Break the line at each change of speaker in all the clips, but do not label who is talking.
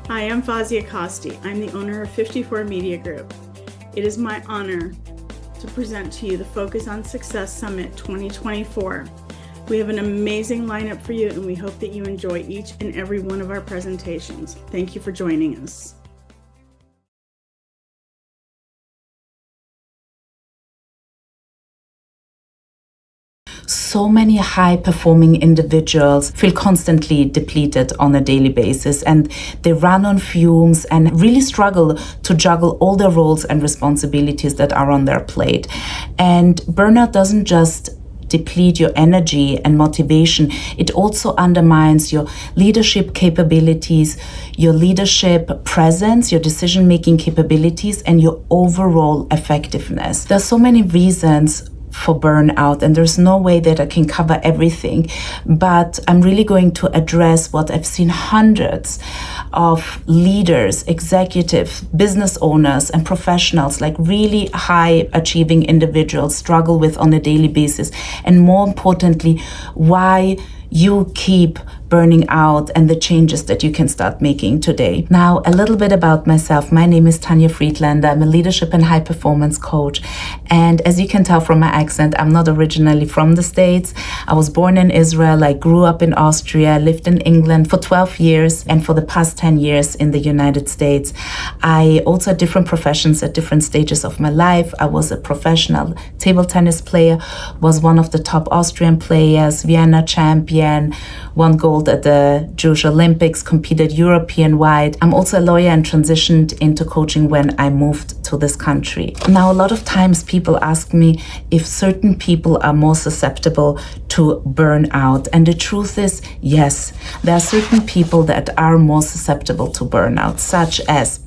Hi, I'm Fazia Costi. I'm the owner of 54 Media Group. It is my honor to present to you the Focus on Success Summit 2024. We have an amazing lineup for you, and we hope that you enjoy each and every one of our presentations. Thank you for joining us.
So many high-performing individuals feel constantly depleted on a daily basis, and they run on fumes and really struggle to juggle all the roles and responsibilities that are on their plate. And burnout doesn't just deplete your energy and motivation, it also undermines your leadership capabilities, your leadership presence, your decision-making capabilities, and your overall effectiveness. There are so many reasons for burnout, and there's no way that I can cover everything, but I'm really going to address what I've seen hundreds of leaders, executives, business owners, and professionals, like really high achieving individuals, struggle with on a daily basis, and more importantly, why you keep burning out and the changes that you can start making today. Now, a little bit about myself. My name is Tania Friedlander. I'm a leadership and high performance coach. And as you can tell from my accent, I'm not originally from the States. I was born in Israel. I grew up in Austria, lived in England for 12 years, and for the past 10 years in the United States. I also had different professions at different stages of my life. I was a professional table tennis player, was one of the top Austrian players, Vienna champion, won gold at the Jewish Olympics, competed European-wide. I'm also a lawyer and transitioned into coaching when I moved to this country. Now, a lot of times people ask me if certain people are more susceptible to burnout. And the truth is, yes, there are certain people that are more susceptible to burnout, such as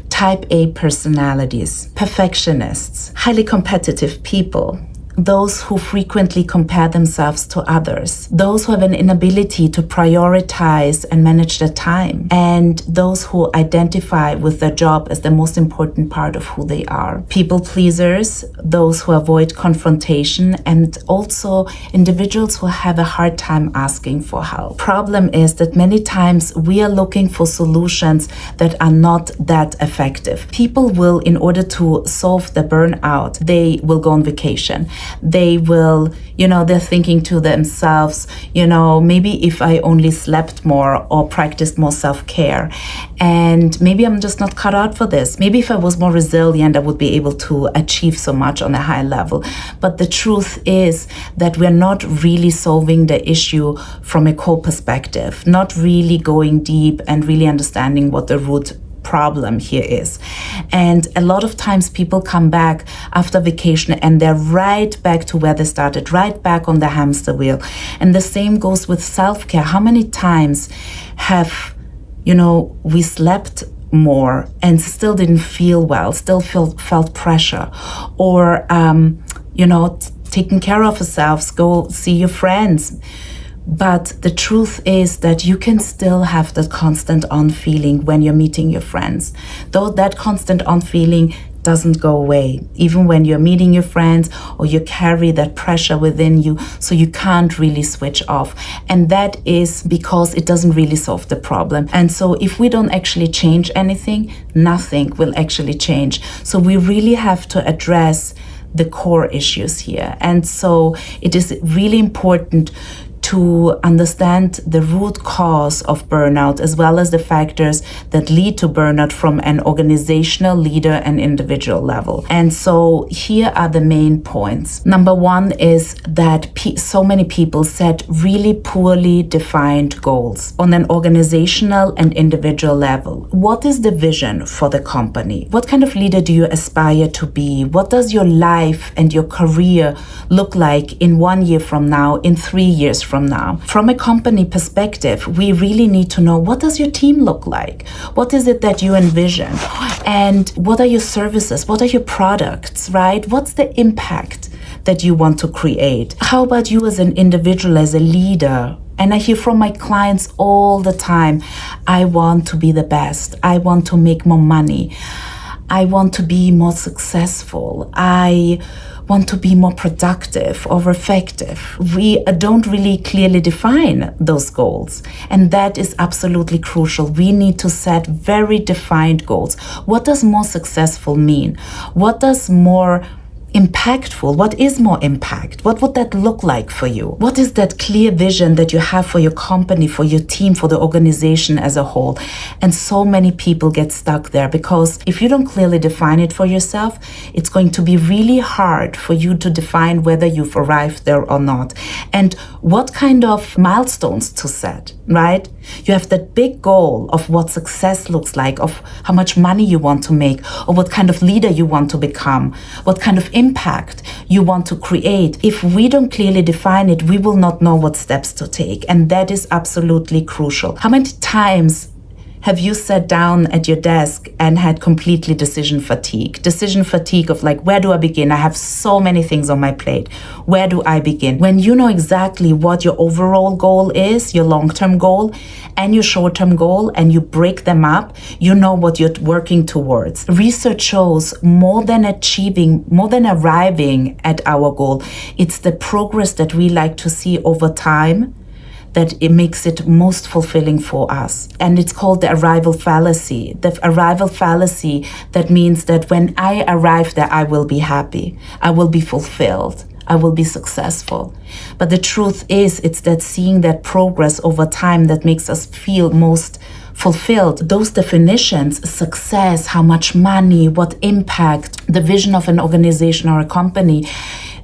type A personalities, perfectionists, highly competitive people, those who frequently compare themselves to others, those who have an inability to prioritize and manage their time, and those who identify with their job as the most important part of who they are. People pleasers, those who avoid confrontation, and also individuals who have a hard time asking for help. Problem is that many times we are looking for solutions that are not that effective. People will, in order to solve the burnout, they will go on vacation. They will, they're thinking to themselves, maybe if I only slept more or practiced more self-care, and maybe I'm just not cut out for this. Maybe if I was more resilient, I would be able to achieve so much on a high level. But the truth is that we're not really solving the issue from a core perspective, not really going deep and really understanding what the root problem here is. And a lot of times people come back after vacation and they're right back to where they started, right back on the hamster wheel. And the same goes with self-care. How many times have, we slept more and still didn't feel well, still felt pressure, or, taking care of ourselves, go see your friends. But the truth is that you can still have that constant on feeling when you're meeting your friends. Though that constant on feeling doesn't go away, even when you're meeting your friends, or you carry that pressure within you, so you can't really switch off. And that is because it doesn't really solve the problem. And so if we don't actually change anything, nothing will actually change. So we really have to address the core issues here. And so it is really important to understand the root cause of burnout, as well as the factors that lead to burnout from an organizational, leader, and individual level. And so here are the main points. Number one is that so many people set really poorly defined goals on an organizational and individual level. What is the vision for the company? What kind of leader do you aspire to be? What does your life and your career look like in 1 year from now, in 3 years from now? From a company perspective, we really need to know, what does your team look like? What is it that you envision? And what are your services? What are your products, right? What's the impact that you want to create? How about you as an individual, as a leader? And I hear from my clients all the time, I want to be the best. I want to make more money. I want to be more successful. I want to be more productive or effective. We don't really clearly define those goals. And that is absolutely crucial. We need to set very defined goals. What does more successful mean? What does more impactful? What is more impact? What would that look like for you? What is that clear vision that you have for your company, for your team, for the organization as a whole? And so many people get stuck there because if you don't clearly define it for yourself, it's going to be really hard for you to define whether you've arrived there or not. And what kind of milestones to set, right? You have that big goal of what success looks like, of how much money you want to make, or what kind of leader you want to become, what kind of impact you want to create. If we don't clearly define it, we will not know what steps to take. And that is absolutely crucial. How many times have you sat down at your desk and had completely decision fatigue? Decision fatigue of like, where do I begin? I have so many things on my plate. Where do I begin? When you know exactly what your overall goal is, your long-term goal and your short-term goal, and you break them up, you know what you're working towards. Research shows more than arriving at our goal, it's the progress that we like to see over time that it makes it most fulfilling for us. And it's called the arrival fallacy. The arrival fallacy, that means that when I arrive there, I will be happy, I will be fulfilled, I will be successful. But the truth is, it's that seeing that progress over time that makes us feel most fulfilled. Those definitions, success, how much money, what impact, the vision of an organization or a company,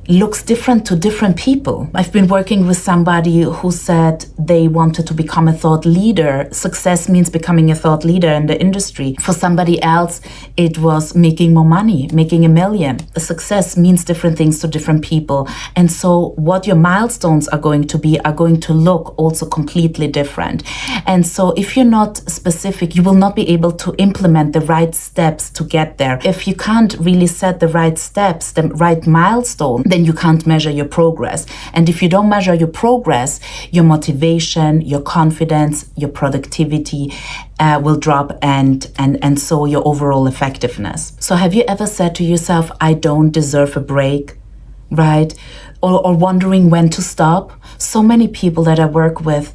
looks different to different people. I've been working with somebody who said they wanted to become a thought leader. Success means becoming a thought leader in the industry. For somebody else, it was making more money, making $1 million. Success means different things to different people. And so what your milestones are going to be are going to look also completely different. And so if you're not specific, you will not be able to implement the right steps to get there. If you can't really set the right steps, the right milestone, then you can't measure your progress. And if you don't measure your progress, your motivation, your confidence, your productivity will drop, and so your overall effectiveness. So have you ever said to yourself, I don't deserve a break, right? Or wondering when to stop? So many people that I work with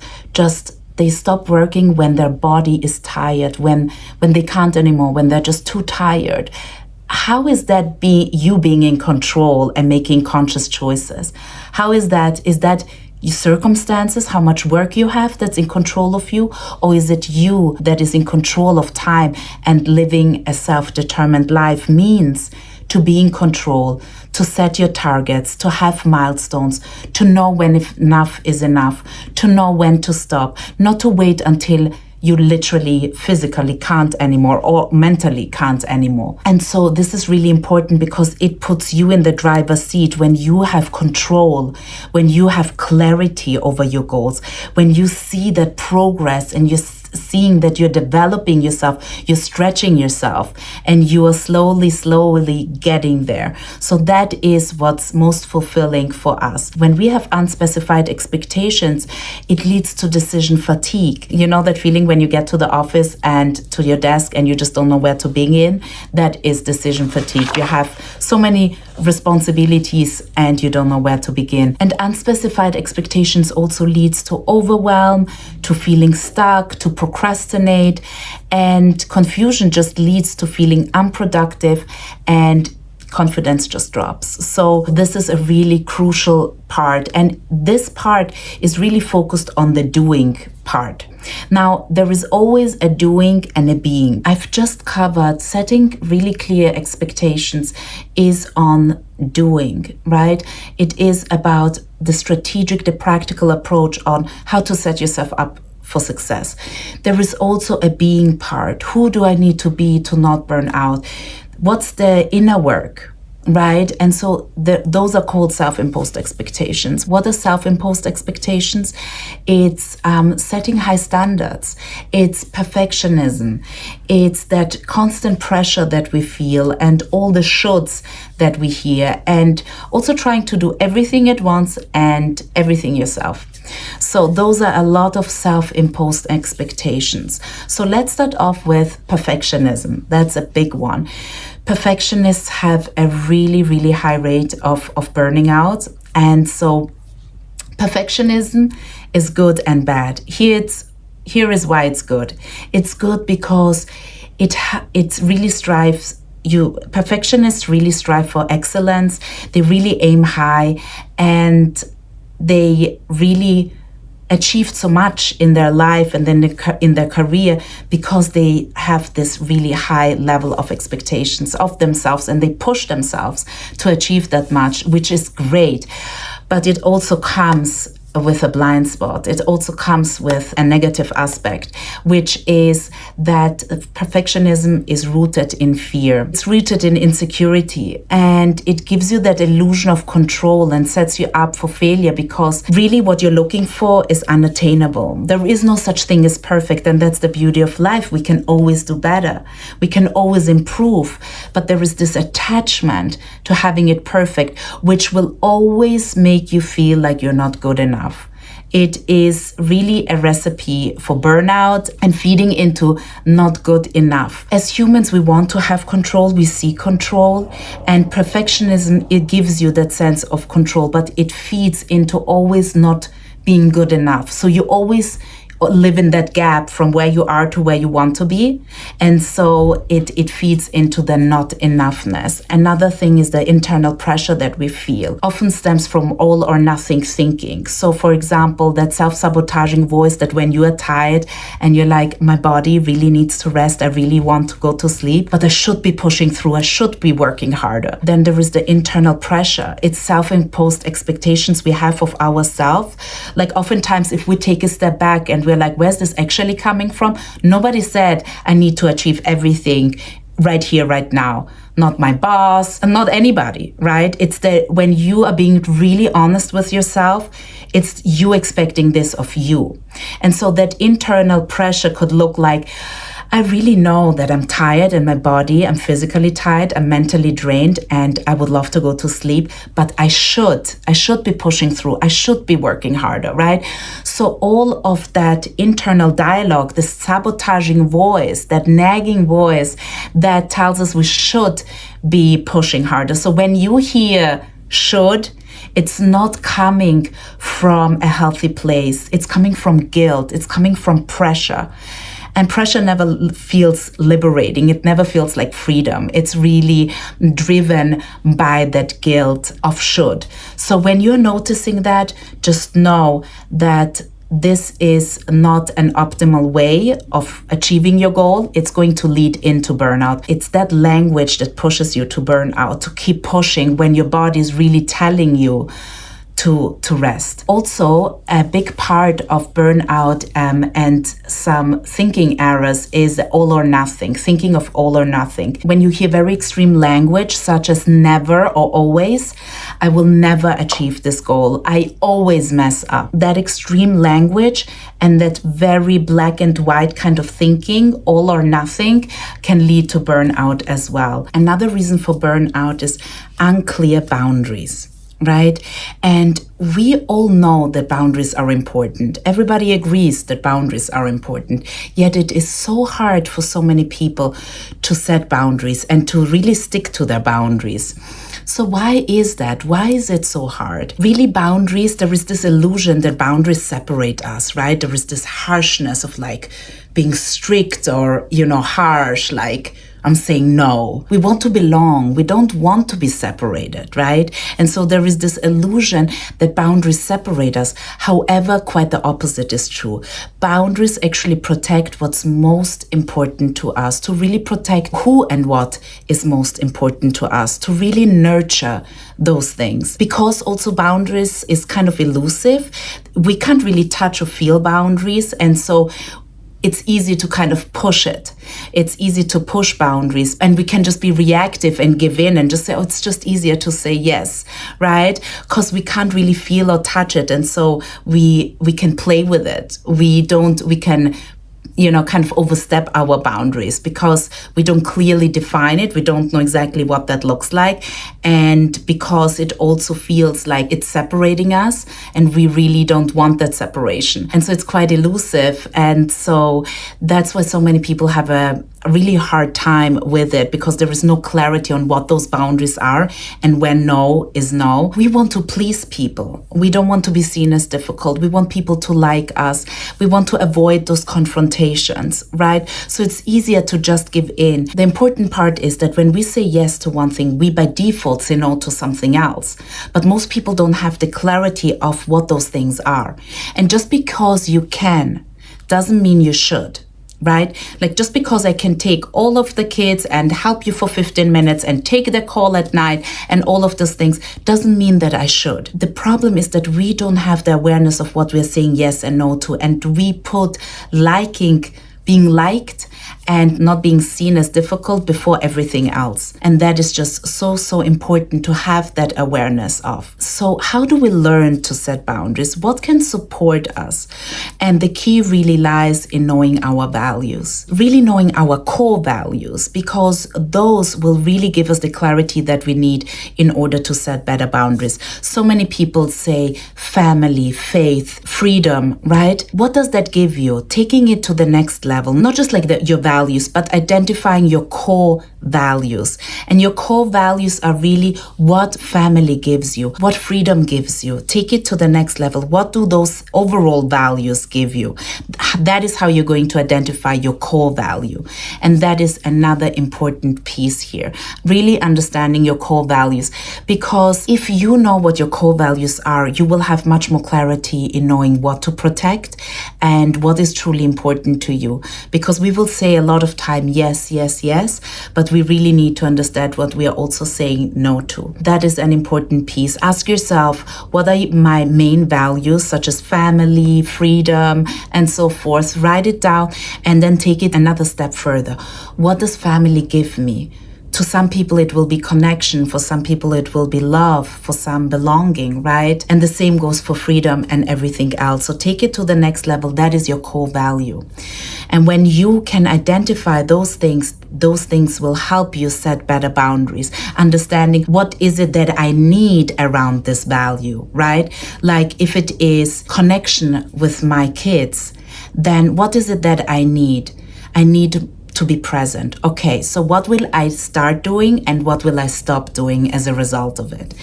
they stop working when their body is tired, when they can't anymore, when they're just too tired. How is that you being in control and making conscious choices? How is that? Is that your circumstances, how much work you have that's in control of you? Or is it you that is in control of time? And living a self-determined life means to be in control, to set your targets, to have milestones, to know when enough is enough, to know when to stop, not to wait until you literally physically can't anymore or mentally can't anymore. And so this is really important because it puts you in the driver's seat when you have control, when you have clarity over your goals, when you see that progress and you're seeing that you're developing yourself, you're stretching yourself, and you are slowly getting there. So that is what's most fulfilling for us. When we have unspecified expectations, it leads to decision fatigue. You know that feeling when you get to the office and to your desk and you just don't know where to begin? That is decision fatigue. You have so many responsibilities and you don't know where to begin. And unspecified expectations also leads to overwhelm, to feeling stuck, to procrastinate, and confusion just leads to feeling unproductive, and confidence just drops. So this is a really crucial part, and this part is really focused on the doing part. Now, there is always a doing and a being. I've just covered setting really clear expectations is on doing, right? It is about the strategic, the practical approach on how to set yourself up for success. There is also a being part. Who do I need to be to not burn out? What's the inner work, right? And so those are called self-imposed expectations. What are self-imposed expectations? It's setting high standards. It's perfectionism. It's that constant pressure that we feel and all the shoulds that we hear, and also trying to do everything at once and everything yourself. So those are a lot of self-imposed expectations. So let's start off with perfectionism. That's a big one. Perfectionists have a really, really high rate of burning out. And so perfectionism is good and bad. Here is why it's good. It's good because it really strives. Perfectionists really strive for excellence. They really aim high, and they really achieved so much in their life and then in their career because they have this really high level of expectations of themselves, and they push themselves to achieve that much, which is great. But it also comes with a blind spot. It also comes with a negative aspect, which is that perfectionism is rooted in fear. It's rooted in insecurity, and it gives you that illusion of control and sets you up for failure, because really what you're looking for is unattainable. There is no such thing as perfect, and that's the beauty of life. We can always do better. We can always improve, but there is this attachment to having it perfect, which will always make you feel like you're not good enough. It is really a recipe for burnout and feeding into not good enough. As humans, we want to have control, we seek control, and perfectionism, it gives you that sense of control, but it feeds into always not being good enough. So you always live in that gap from where you are to where you want to be. And so it feeds into the not enoughness. Another thing is the internal pressure that we feel often stems from all or nothing thinking. So for example, that self-sabotaging voice that when you are tired and you're like, my body really needs to rest, I really want to go to sleep, but I should be pushing through, I should be working harder. Then there is the internal pressure. It's self-imposed expectations we have of ourselves. Like oftentimes if we take a step back and we're like, where's this actually coming from? Nobody said I need to achieve everything right here, right now. Not my boss, and not anybody, right? It's when you are being really honest with yourself, it's you expecting this of you. And so that internal pressure could look like, I really know that I'm tired in my body, I'm physically tired, I'm mentally drained, and I would love to go to sleep, but I should be pushing through, I should be working harder, right? So all of that internal dialogue, the sabotaging voice, that nagging voice that tells us we should be pushing harder. So when you hear should, it's not coming from a healthy place, it's coming from guilt, it's coming from pressure. And pressure never feels liberating. It never feels like freedom. It's really driven by that guilt of should. So when you're noticing that, just know that this is not an optimal way of achieving your goal. It's going to lead into burnout. It's that language that pushes you to burnout, to keep pushing when your body is really telling you to rest. Also, a big part of burnout and some thinking errors is all or nothing, thinking of all or nothing. When you hear very extreme language, such as never or always, I will never achieve this goal, I always mess up. That extreme language and that very black and white kind of thinking, all or nothing, can lead to burnout as well. Another reason for burnout is unclear boundaries. Right? And we all know that boundaries are important. Everybody agrees that boundaries are important. Yet it is so hard for so many people to set boundaries and to really stick to their boundaries. So why is that? Why is it so hard? Really, boundaries, there is this illusion that boundaries separate us, right? There is this harshness of like being strict or, harsh, like I'm saying no. We want to belong. We don't want to be separated, right? And so there is this illusion that boundaries separate us. However, quite the opposite is true. Boundaries actually protect what's most important to us, to really protect who and what is most important to us, to really nurture those things. Because also boundaries is kind of elusive. We can't really touch or feel boundaries. And so it's easy to kind of push it. It's easy to push boundaries, and we can just be reactive and give in and just say, oh, it's just easier to say yes, right? Because we can't really feel or touch it. And so we can play with it. We can kind of overstep our boundaries because we don't clearly define it. We don't know exactly what that looks like. And because it also feels like it's separating us and we really don't want that separation. And so it's quite elusive. And so that's why so many people have a a really hard time with it because there is no clarity on what those boundaries are and when no is no. We want to please people. We don't want to be seen as difficult. We want people to like us. We want to avoid those confrontations, right? So it's easier to just give in. The important part is that when we say yes to one thing, we by default say no to something else. But most people don't have the clarity of what those things are. And just because you can doesn't mean you should. Right? Like just because I can take all of the kids and help you for 15 minutes and take the call at night and all of those things doesn't mean that I should. The problem is that we don't have the awareness of what we're saying yes and no to, and we put being liked and not being seen as difficult before everything else. And that is just so important to have that awareness of. So how do we learn to set boundaries? What can support us? And the key really lies in knowing our values, really knowing our core values, because those will really give us the clarity that we need in order to set better boundaries. So many people say family, faith, freedom, right? What does that give you? Taking it to the next level, not just like your values, but identifying your core values. And your core values are really what family gives you, what freedom gives you. Take it to the next level. What do those overall values give you? That is how you're going to identify your core value. And that is another important piece here. Really understanding your core values. Because if you know what your core values are, you will have much more clarity in knowing what to protect and what is truly important to you. Because we will say a lot of time, yes, yes, yes, but we really need to understand what we are also saying no to. That is an important piece. Ask yourself, what are my main values, such as family, freedom, and so forth. Write it down and then take it another step further. What does family give me? To some people, it will be connection. For some people, it will be love. For some, belonging, right? And the same goes for freedom and everything else. So take it to the next level. That is your core value. And when you can identify those things will help you set better boundaries. Understanding what is it that I need around this value, right? Like if it is connection with my kids, then what is it that I need? I need to be present. Okay, so what will I start doing and what will I stop doing as a result of it?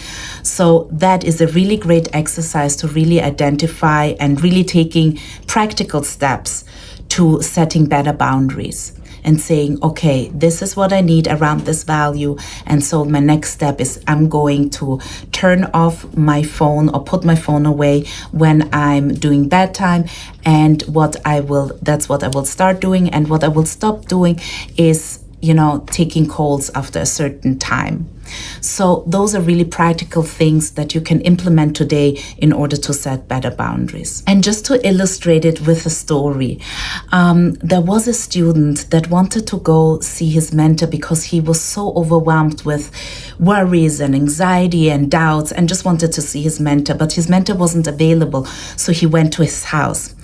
So that is a really great exercise to really identify and really taking practical steps to setting better boundaries and saying, okay, this is what I need around this value. And so my next step is I'm going to turn off my phone or put my phone away when I'm doing bedtime. And that's what I will start doing. And what I will stop doing is, taking calls after a certain time. So those are really practical things that you can implement today in order to set better boundaries. And just to illustrate it with a story, there was a student that wanted to go see his mentor because he was so overwhelmed with worries and anxiety and doubts and just wanted to see his mentor, but his mentor wasn't available. So he went to his house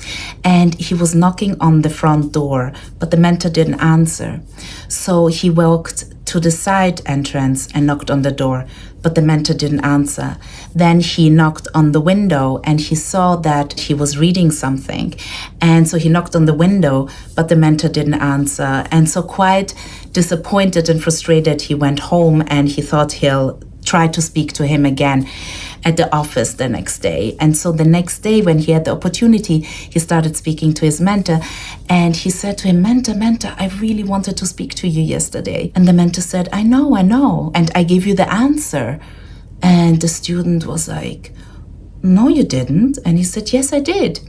and he was knocking on the front door, but the mentor didn't answer. So he walked to the side entrance and knocked on the door, but the mentor didn't answer. Then he knocked on the window and he saw that he was reading something. And so he knocked on the window, but the mentor didn't answer. And so quite disappointed and frustrated, he went home and he thought he'll try to speak to him again at the office the next day. And so the next day when he had the opportunity, he started speaking to his mentor and he said to him, mentor, I really wanted to speak to you yesterday. And the mentor said, I know. And I gave you the answer. And the student was like, no, you didn't. And he said, yes, I did.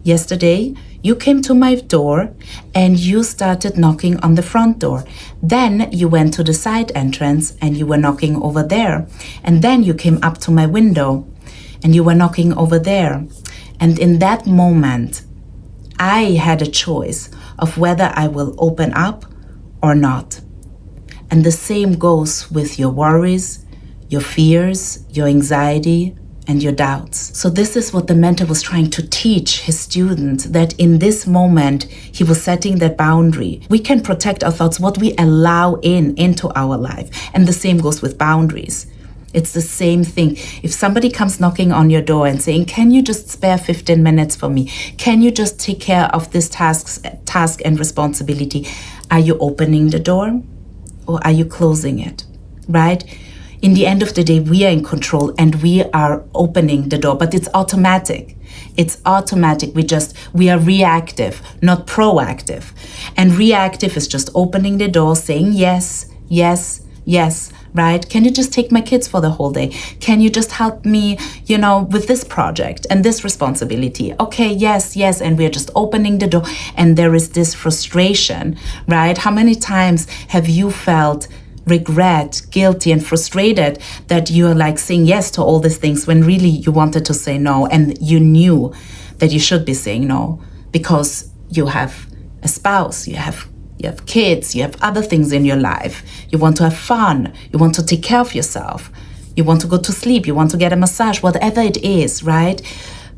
Yesterday, you came to my door and you started knocking on the front door. Then you went to the side entrance and you were knocking over there. And then you came up to my window and you were knocking over there. And in that moment, I had a choice of whether I will open up or not. And the same goes with your worries, your fears, your anxiety, and your doubts. So this is what the mentor was trying to teach his student, that in this moment, he was setting that boundary. We can protect our thoughts, what we allow into our life. And the same goes with boundaries. It's the same thing. If somebody comes knocking on your door and saying, can you just spare 15 minutes for me? Can you just take care of this task and responsibility? Are you opening the door or are you closing it, right? In the end of the day, we are in control and we are opening the door, but it's automatic. It's automatic. We are reactive, not proactive. And reactive is just opening the door, saying yes, yes, yes, right? Can you just take my kids for the whole day? Can you just help me, with this project and this responsibility? Okay, yes, yes. And we're just opening the door. And there is this frustration, right? How many times have you felt regret, guilty, and frustrated that you're like saying yes to all these things when really you wanted to say no, and you knew that you should be saying no because you have a spouse, you have kids, you have other things in your life, you want to have fun, you want to take care of yourself, you want to go to sleep, you want to get a massage, whatever it is, right?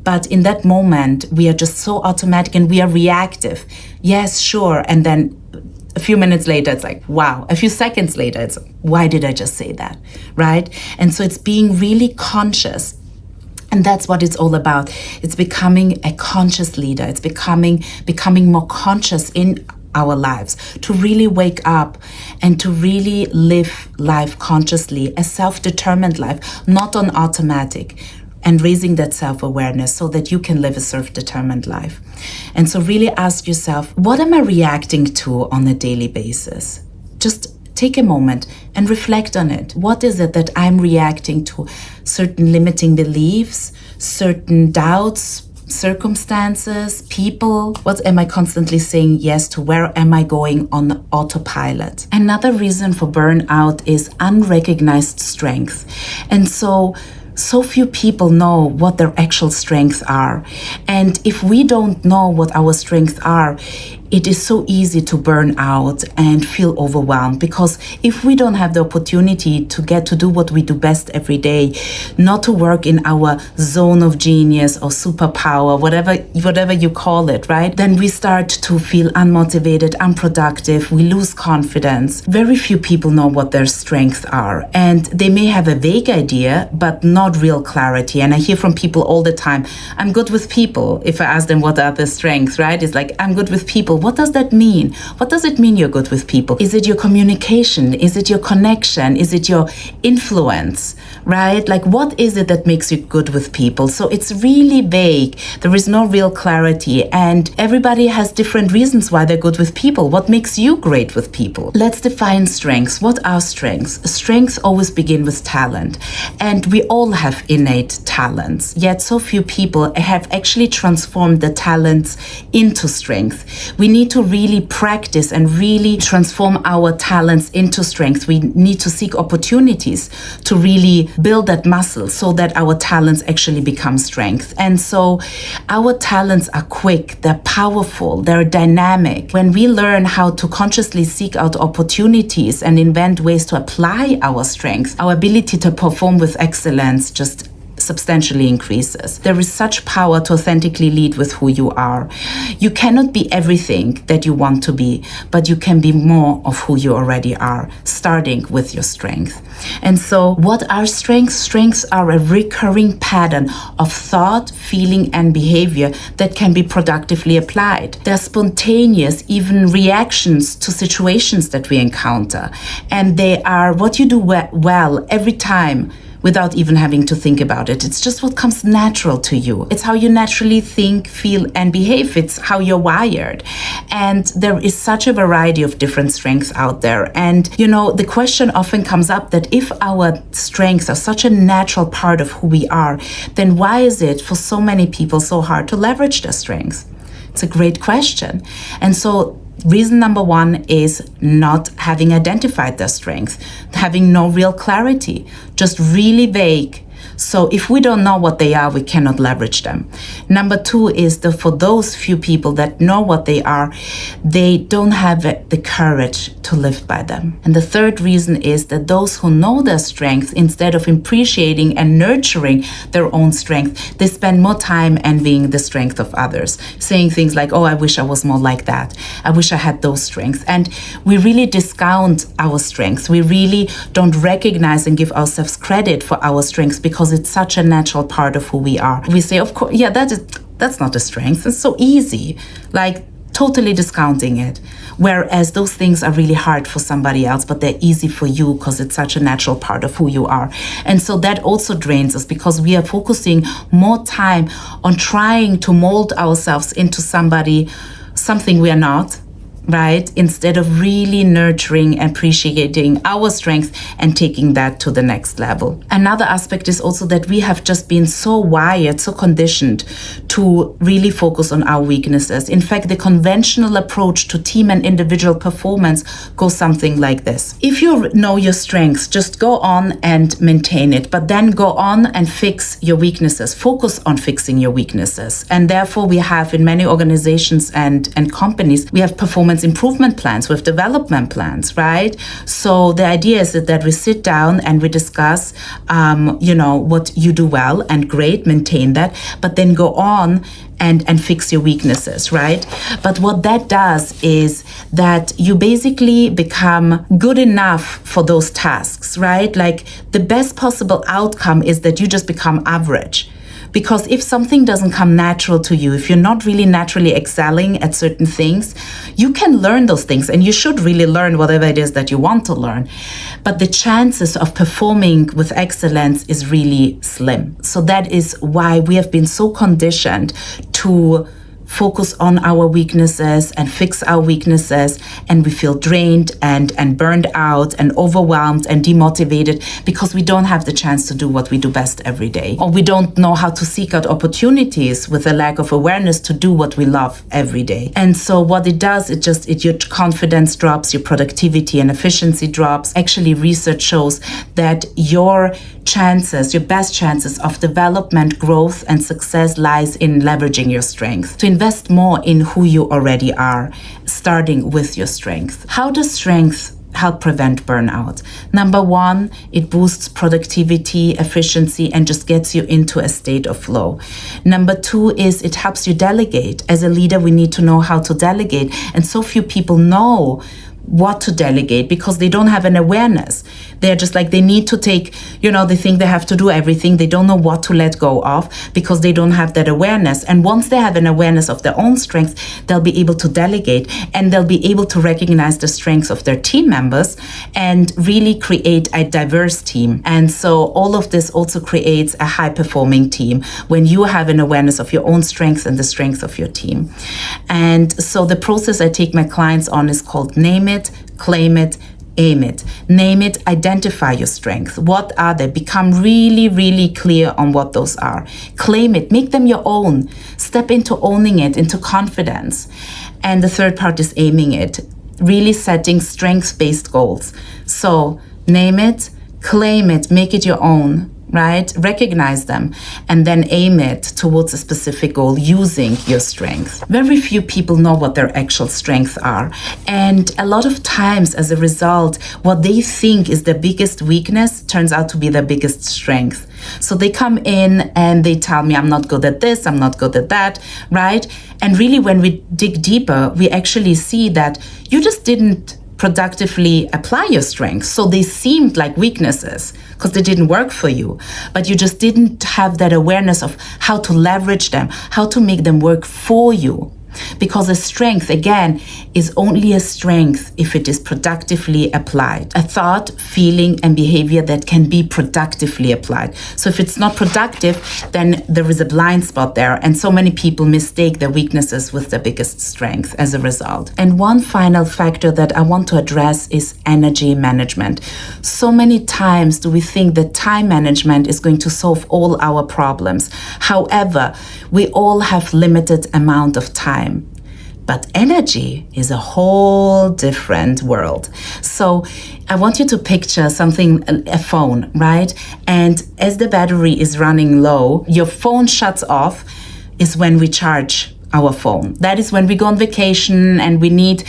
But in that moment, we are just so automatic and we are reactive. Yes, sure. And then a few minutes later, it's like, wow. A few seconds later, it's, why did I just say that, right? And so it's being really conscious. And that's what it's all about. It's becoming a conscious leader. It's becoming more conscious in our lives, to really wake up and to really live life consciously, a self-determined life, not on automatic, and raising that self-awareness so that you can live a self-determined life. And so really ask yourself, what am I reacting to on a daily basis? Just take a moment and reflect on it. What is it that I'm reacting to? Certain limiting beliefs, certain doubts, circumstances, people? What am I constantly saying yes to? Where am I going on autopilot? Another reason for burnout is unrecognized strength. And so few people know what their actual strengths are. And if we don't know what our strengths are, it is so easy to burn out and feel overwhelmed, because if we don't have the opportunity to get to do what we do best every day, not to work in our zone of genius or superpower, whatever you call it, right? Then we start to feel unmotivated, unproductive, we lose confidence. Very few people know what their strengths are, and they may have a vague idea, but not real clarity. And I hear from people all the time, I'm good with people. If I ask them what are their strengths, right? It's like, I'm good with people. What does that mean? What does it mean you're good with people? Is it your communication? Is it your connection? Is it your influence, right? Like, what is it that makes you good with people? So it's really vague. There is no real clarity, and everybody has different reasons why they're good with people. What makes you great with people? Let's define strengths. What are strengths? Strengths always begin with talent, and we all have innate talents, yet so few people have actually transformed the talents into strength. We need to really practice and really transform our talents into strength. We need to seek opportunities to really build that muscle so that our talents actually become strength. And so our talents are quick, they're powerful, they're dynamic. When we learn how to consciously seek out opportunities and invent ways to apply our strengths, our ability to perform with excellence just substantially increases. There is such power to authentically lead with who you are. You cannot be everything that you want to be, but you can be more of who you already are, starting with your strength. And so what are strengths? Strengths are a recurring pattern of thought, feeling, and behavior that can be productively applied. They're spontaneous, even reactions to situations that we encounter. And they are what you do well every time, without even having to think about it. It's just what comes natural to you. It's how you naturally think, feel, and behave. It's how you're wired. And there is such a variety of different strengths out there. And, the question often comes up that if our strengths are such a natural part of who we are, then why is it for so many people so hard to leverage their strengths? It's a great question. And so reason number one is not having identified their strengths, having no real clarity, just really vague. So if we don't know what they are, we cannot leverage them. Number two is that for those few people that know what they are, they don't have the courage to live by them. And the third reason is that those who know their strengths, instead of appreciating and nurturing their own strength, they spend more time envying the strength of others, saying things like, oh, I wish I was more like that. I wish I had those strengths. And we really discount our strengths. We really don't recognize and give ourselves credit for our strengths because it's such a natural part of who we are. We say, of course, yeah, that's not a strength. It's so easy. Like, totally discounting it. Whereas those things are really hard for somebody else, but they're easy for you because it's such a natural part of who you are. And so that also drains us because we are focusing more time on trying to mold ourselves into something we are not, right? Instead of really nurturing and appreciating our strength and taking that to the next level. Another aspect is also that we have just been so wired, so conditioned to really focus on our weaknesses. In fact, the conventional approach to team and individual performance goes something like this. If you know your strengths, just go on and maintain it, but then go on and fix your weaknesses. Focus on fixing your weaknesses. And therefore, we have in many organizations and companies, we have performance improvement plans, with development plans, right? So the idea is that we sit down and we discuss, what you do well and great, maintain that, but then go on and fix your weaknesses, right? But what that does is that you basically become good enough for those tasks, right? Like the best possible outcome is that you just become average. Because if something doesn't come natural to you, if you're not really naturally excelling at certain things, you can learn those things and you should really learn whatever it is that you want to learn. But the chances of performing with excellence is really slim. So that is why we have been so conditioned to focus on our weaknesses and fix our weaknesses, and we feel drained and burned out and overwhelmed and demotivated because we don't have the chance to do what we do best every day, or we don't know how to seek out opportunities with a lack of awareness to do what we love every day. And so what it does, your confidence drops, your productivity and efficiency drops. Actually, research shows that your best chances of development, growth, and success lies in leveraging your strength. To invest more in who you already are, starting with your strength. How does strength help prevent burnout? Number one, it boosts productivity, efficiency, and just gets you into a state of flow. Number two is it helps you delegate. As a leader, we need to know how to delegate. And so few people know what to delegate because they don't have an awareness. They're just like, they need to take, they think they have to do everything. They don't know what to let go of because they don't have that awareness. And once they have an awareness of their own strengths, they'll be able to delegate and they'll be able to recognize the strengths of their team members and really create a diverse team. And so all of this also creates a high-performing team when you have an awareness of your own strengths and the strengths of your team. And so the process I take my clients on is called name it, claim it, aim it. Name it, identify your strengths. What are they? Become really, really clear on what those are. Claim it, make them your own. Step into owning it, into confidence. And the third part is aiming it, really setting strengths-based goals. So name it, claim it, make it your own. Right? Recognize them and then aim it towards a specific goal using your strength. Very few people know what their actual strengths are. And a lot of times, as a result, what they think is their biggest weakness turns out to be their biggest strength. So they come in and they tell me, I'm not good at this, I'm not good at that, right? And really, when we dig deeper, we actually see that you just didn't productively apply your strengths. So they seemed like weaknesses because they didn't work for you, but you just didn't have that awareness of how to leverage them, how to make them work for you. Because a strength, again, is only a strength if it is productively applied. A thought, feeling, and behavior that can be productively applied. So if it's not productive, then there is a blind spot there. And so many people mistake their weaknesses with their biggest strength as a result. And one final factor that I want to address is energy management. So many times do we think that time management is going to solve all our problems. However, we all have limited amount of time. But energy is a whole different world. So I want you to picture something, a phone, right? And as the battery is running low, your phone shuts off is when we charge our phone. That is when we go on vacation and we need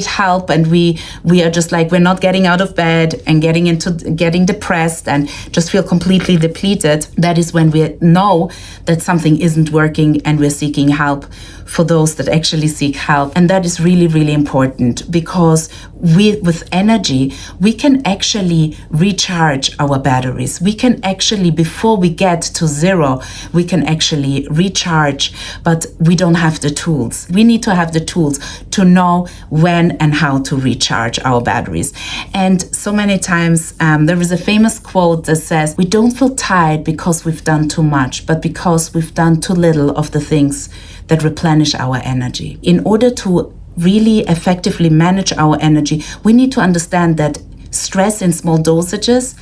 help and we are just like, we're not getting out of bed and getting depressed and just feel completely depleted. That is when we know that something isn't working and we're seeking help for those that actually seek help. And that is really, really important, because with energy, we can actually recharge our batteries. We can actually, before we get to zero, we can actually recharge, but we don't have the tools. We need to have the tools to know when and how to recharge our batteries. And so many times, there is a famous quote that says, we don't feel tired because we've done too much, but because we've done too little of the things that replenish our energy. In order to really effectively manage our energy, we need to understand that stress in small dosages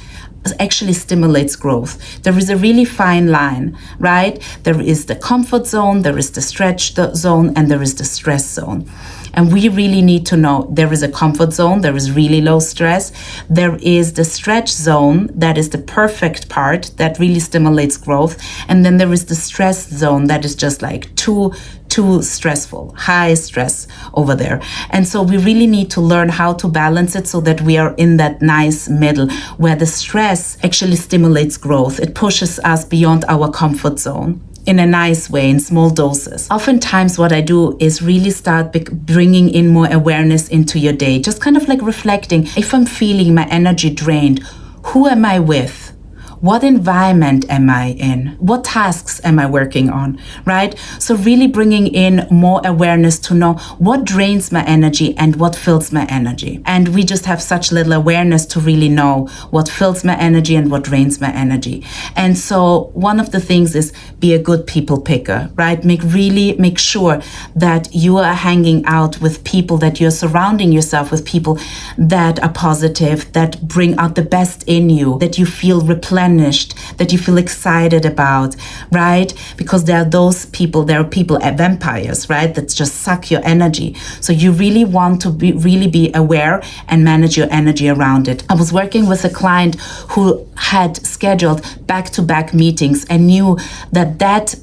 actually stimulates growth. There is a really fine line, right? There is the comfort zone, there is the stretch zone, and there is the stress zone. And we really need to know there is a comfort zone, there is really low stress. There is the stretch zone, that is the perfect part that really stimulates growth. And then there is the stress zone that is just like too stressful, high stress over there. And so we really need to learn how to balance it so that we are in that nice middle where the stress actually stimulates growth. It pushes us beyond our comfort zone in a nice way, in small doses. Oftentimes what I do is really start bringing in more awareness into your day, just kind of like reflecting. If I'm feeling my energy drained, who am I with? What environment am I in? What tasks am I working on, right? So really bringing in more awareness to know what drains my energy and what fills my energy. And we just have such little awareness to really know what fills my energy and what drains my energy. And so one of the things is be a good people picker, right? Make sure that you are hanging out with people, that you're surrounding yourself with people that are positive, that bring out the best in you, that you feel replenished, that you feel excited about, right? Because there are people, vampires, right? That just suck your energy. So you really want to be aware and manage your energy around it. I was working with a client who had scheduled back-to-back meetings and knew that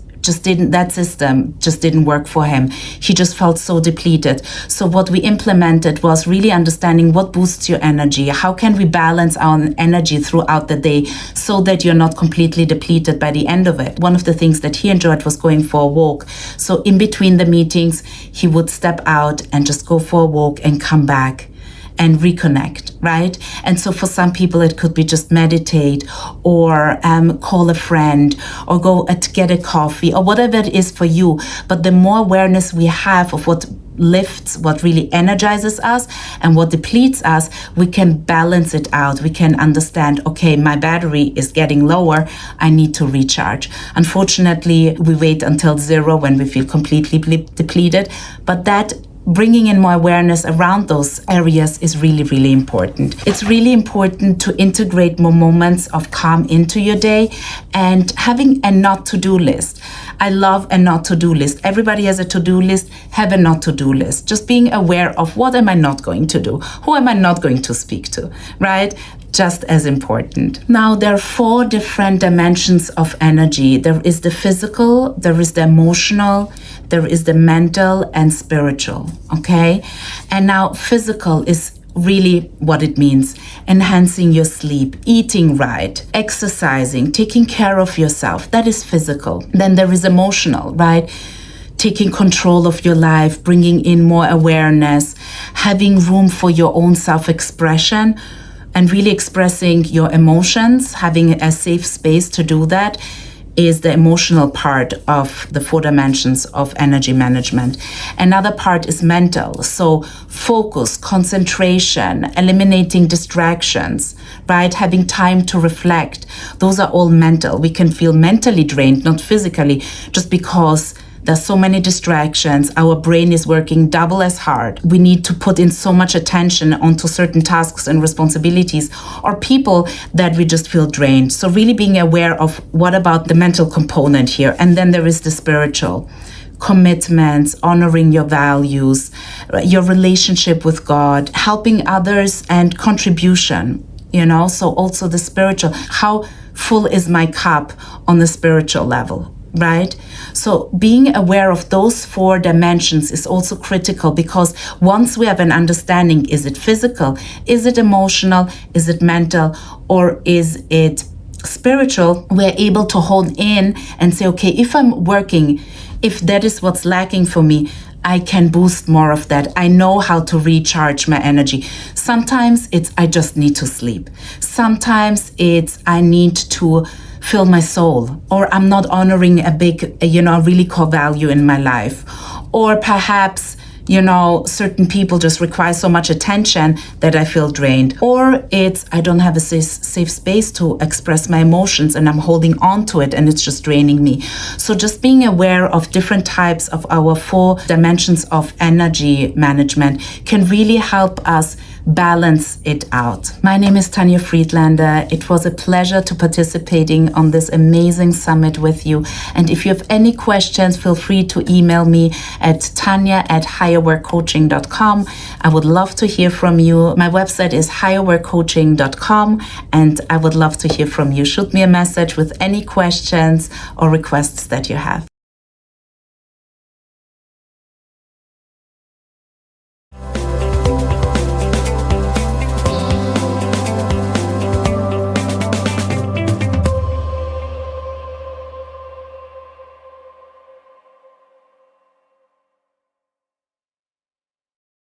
system just didn't work for him. He just felt so depleted. So what we implemented was really understanding what boosts your energy. How can we balance our energy throughout the day so that you're not completely depleted by the end of it? One of the things that he enjoyed was going for a walk. So in between the meetings, he would step out and just go for a walk and come back and reconnect, right? And so for some people, it could be just meditate or call a friend or go get a coffee or whatever it is for you. But the more awareness we have of what lifts, what really energizes us and what depletes us, we can balance it out. We can understand, okay, my battery is getting lower. I need to recharge. Unfortunately, we wait until zero when we feel completely depleted, but that bringing in more awareness around those areas is really, really important. It's really important to integrate more moments of calm into your day and having a not to-do list. I love a not to-do list. Everybody has a to-do list. Have a not to-do list. Just being aware of what am I not going to do? Who am I not going to speak to, right? Just as important. Now, there are 4 different dimensions of energy. There is the physical, there is the emotional, there is the mental and spiritual, okay? And now physical is really what it means: enhancing your sleep, eating right, exercising, taking care of yourself. That is physical. Then there is emotional, right? Taking control of your life, bringing in more awareness, having room for your own self-expression, and really expressing your emotions, having a safe space to do that, is the emotional part of the 4 dimensions of energy management. Another part is mental. So focus, concentration, eliminating distractions, right? Having time to reflect. Those are all mental. We can feel mentally drained, not physically, just because there's so many distractions. Our brain is working double as hard. We need to put in so much attention onto certain tasks and responsibilities or people that we just feel drained. So really being aware of what about the mental component here. And then there is the spiritual. Commitments, honoring your values, your relationship with God, helping others, and contribution. So also the spiritual. How full is my cup on the spiritual level? Right? So being aware of those 4 dimensions is also critical, because once we have an understanding, is it physical, is it emotional, is it mental, or is it spiritual, we're able to hold in and say, okay, if I'm working if that is what's lacking for me, I can boost more of that. I know how to recharge my energy. Sometimes it's I just need to sleep. Sometimes it's I need to fill my soul, or I'm not honoring a big, really core value in my life. Or perhaps, certain people just require so much attention that I feel drained. Or it's I don't have a safe space to express my emotions and I'm holding on to it and it's just draining me. So just being aware of different types of our 4 dimensions of energy management can really help us balance it out. My name is Tania Friedlander. It was a pleasure to participating on this amazing summit with you. And if you have any questions, feel free to email me at tanya@higherworkcoaching.com. I would love to hear from you. My website is higherworkcoaching.com, and I would love to hear from you. Shoot me a message with any questions or requests that you have.